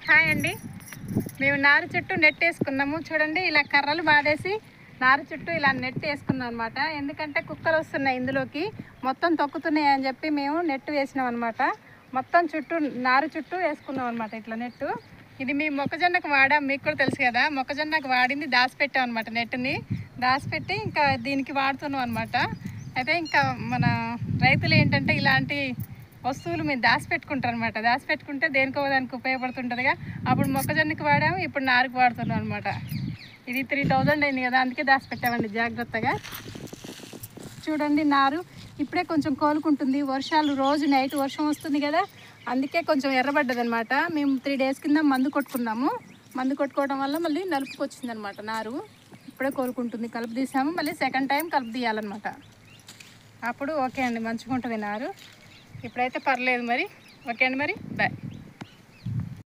Hi అండి. మేము నారు చుట్టూ నెట్ వేసుకున్నాము. చూడండి, ఇలా కర్రలు బాడేసి నారు చుట్టూ ఇలా నెట్ వేసుకున్నాం అనమాట. ఎందుకంటే కుక్కలు వస్తున్నాయి, ఇందులోకి మొత్తం తొక్కుతున్నాయి అని చెప్పి మేము నెట్ వేసినాం అనమాట. మొత్తం చుట్టూ నారు చుట్టూ వేసుకున్నాం అనమాట. ఇట్లా నెట్టు ఇది మేము మొక్కజొన్నకు వాడాం, మీకు కూడా తెలుసు కదా. మొక్కజొన్నకు వాడింది దాచిపెట్టాం అనమాట. నెట్ని దాచిపెట్టి ఇంకా దీనికి వాడుతున్నాం అనమాట. అయితే ఇంకా మన రైతులు ఏంటంటే ఇలాంటి వస్తువులు మేము దాచిపెట్టుకుంటారు అనమాట. దాచిపెట్టుకుంటే దేనికో దానికి ఉపయోగపడుతుంటుందిగా. అప్పుడు మొక్కజొన్నకి వాడాము, ఇప్పుడు నారుకు వాడుతున్నాం అనమాట. ఇది 3000 అయింది కదా, అందుకే దాచిపెట్టామండి జాగ్రత్తగా. చూడండి, నారు ఇప్పుడే కొంచెం కోలుకుంటుంది. వర్షాలు రోజు నైట్ వర్షం వస్తుంది కదా, అందుకే కొంచెం ఎర్రబడ్డది అనమాట. మేము 3 days కింద మందు కొట్టుకున్నాము. మందు కొట్టుకోవడం వల్ల మళ్ళీ నలుపుకి వచ్చింది అనమాట. నారు ఇప్పుడే కోలుకుంటుంది. కలుపు తీసాము, మళ్ళీ సెకండ్ టైం కలుపు తీయాలన్నమాట. అప్పుడు ఓకే అండి, మంచిగా ఉంటుంది నారు. ఇప్పుడైతే పర్లేదు మరి. ఓకే అండి, మరి బాయ్.